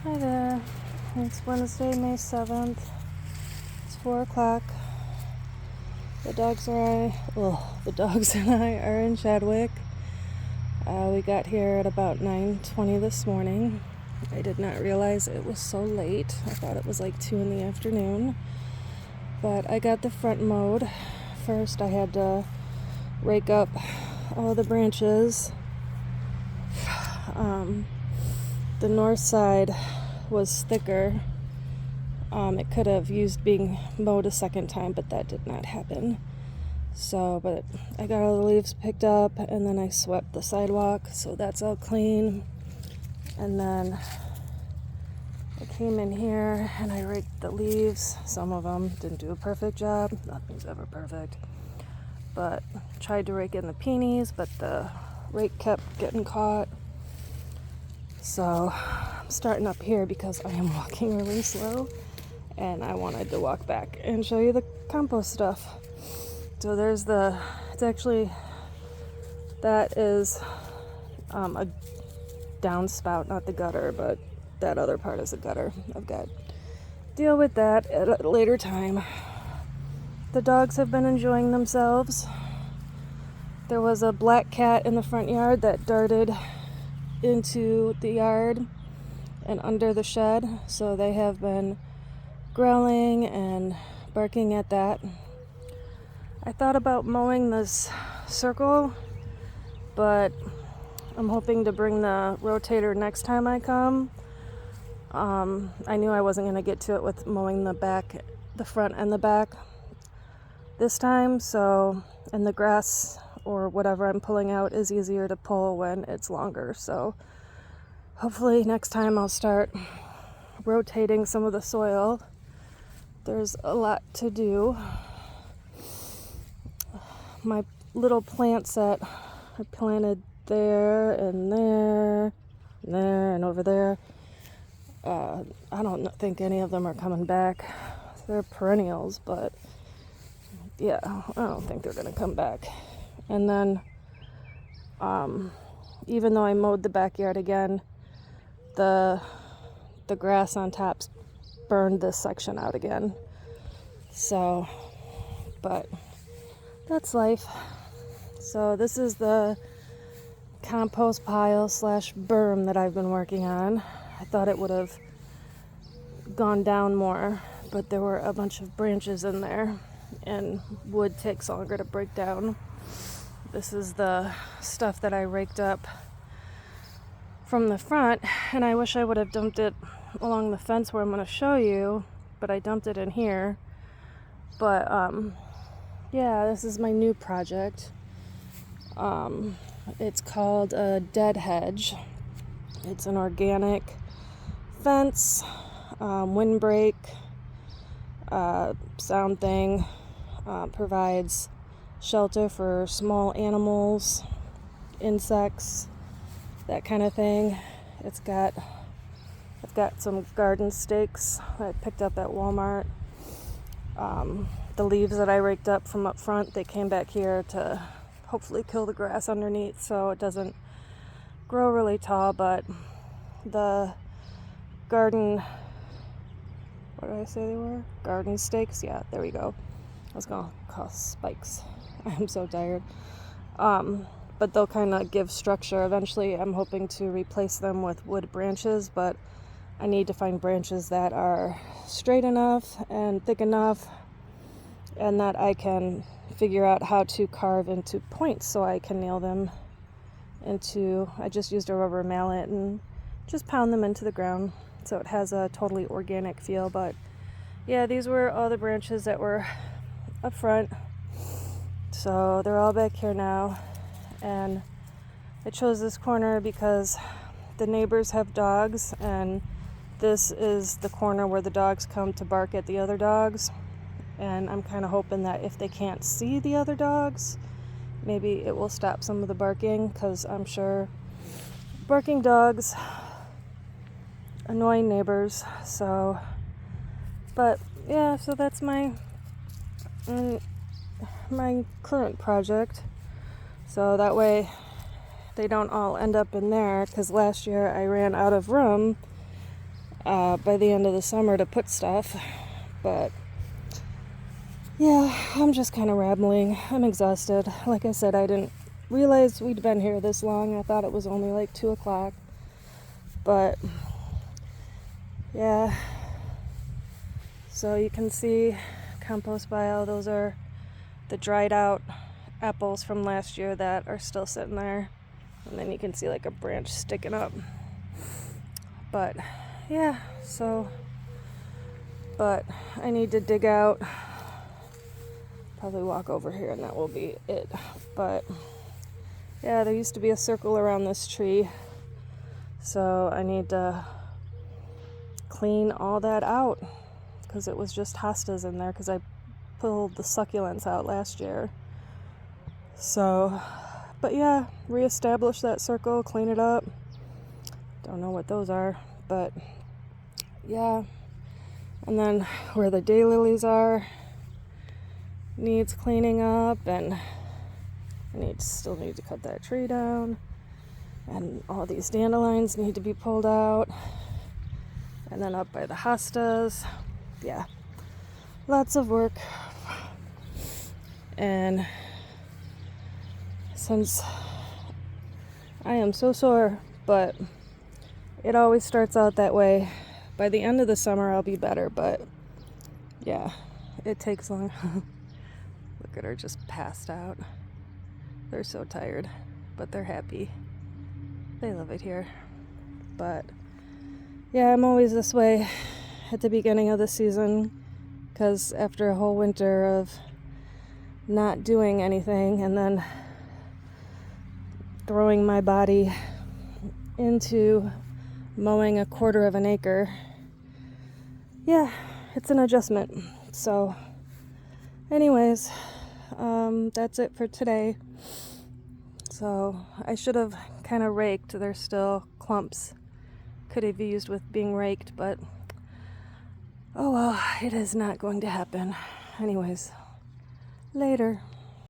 Hi there. It's Wednesday, May 7th. It's 4 o'clock. The dogs and I are in Chadwick. We got here at about 9:20 this morning. I did not realize it was so late. I thought it was like 2 in the afternoon. But I got the front mowed. First, I had to rake up all the branches. The north side was thicker. It could have used being mowed a second time, but that did not happen. But I got all the leaves picked up, and then I swept the sidewalk, so that's all clean. And then I came in here and I raked the leaves. Some of them didn't do a perfect job. Nothing's ever perfect. But tried to rake in the peonies, but the rake kept getting caught. So I'm starting up here because I am walking really slow, and I wanted to walk back and show you the compost stuff. So that is a downspout, not the gutter, but that other part is a gutter. I've got to deal with that at a later time. The dogs have been enjoying themselves. There was a black cat in the front yard that darted into the yard and under the shed, so they have been growling and barking at that. I thought about mowing this circle, but I'm hoping to bring the rotator next time I come. I knew I wasn't going to get to it with mowing the front and the back this time, and the grass or whatever I'm pulling out is easier to pull when it's longer. So hopefully next time I'll start rotating some of the soil. There's a lot to do. My little plants that I planted there and there and there and over there, I don't think any of them are coming back. They're perennials, but yeah, I don't think they're going to come back. And then, even though I mowed the backyard again, the grass on top burned this section out again. So, but that's life. So this is the compost pile / berm that I've been working on. I thought it would have gone down more, but there were a bunch of branches in there, and wood takes longer to break down. This is the stuff that I raked up from the front, and I wish I would have dumped it along the fence where I'm going to show you, but I dumped it in here. But yeah, this is my new project. It's called a dead hedge. It's an organic fence, windbreak, sound thing, provides shelter for small animals, insects, that kind of thing. I've got some garden stakes that I picked up at Walmart. The leaves that I raked up from up front, they came back here to hopefully kill the grass underneath so it doesn't grow really tall. But the garden, what did I say they were? Garden stakes? Yeah, there we go. I was going to call spikes. I'm so tired. But they'll kind of give structure. Eventually, I'm hoping to replace them with wood branches, but I need to find branches that are straight enough and thick enough, and that I can figure out how to carve into points so I can nail them into. I just used a rubber mallet and just pound them into the ground so it has a totally organic feel. But yeah, these were all the branches that were up front, so they're all back here now. And I chose this corner because the neighbors have dogs, and this is the corner where the dogs come to bark at the other dogs. And I'm kind of hoping that if they can't see the other dogs, maybe it will stop some of the barking, because I'm sure barking dogs annoy neighbors. So, but yeah, so that's my current project. So that way they don't all end up in there, because last year I ran out of room by the end of the summer to put stuff. But yeah, I'm just kind of rambling. I'm exhausted. Like I said, I didn't realize we'd been here this long. I thought it was only like 2 o'clock. But yeah, so you can see compost pile. Those are the dried out apples from last year that are still sitting there. And then you can see like a branch sticking up. But yeah, so, but I need to dig out. Probably walk over here and that will be it. But yeah, there used to be a circle around this tree. So I need to clean all that out because it was just hostas in there because I pulled the succulents out last year. So, but yeah, reestablish that circle, clean it up. Don't know what those are, but yeah. And then where the daylilies are needs cleaning up, and I still need to cut that tree down, and all these dandelions need to be pulled out. And then up by the hostas, yeah, lots of work. And since I am so sore, but it always starts out that way. By the end of the summer, I'll be better, but yeah, it takes long. Look at her just passed out. They're so tired, but they're happy. They love it here. But yeah, I'm always this way at the beginning of the season because after a whole winter of not doing anything and then throwing my body into mowing 1/4 of an acre, yeah, it's an adjustment. So anyways, that's it for today. So I should have kind of raked. There's still clumps could have used with being raked, but oh well, it is not going to happen. Anyways, later.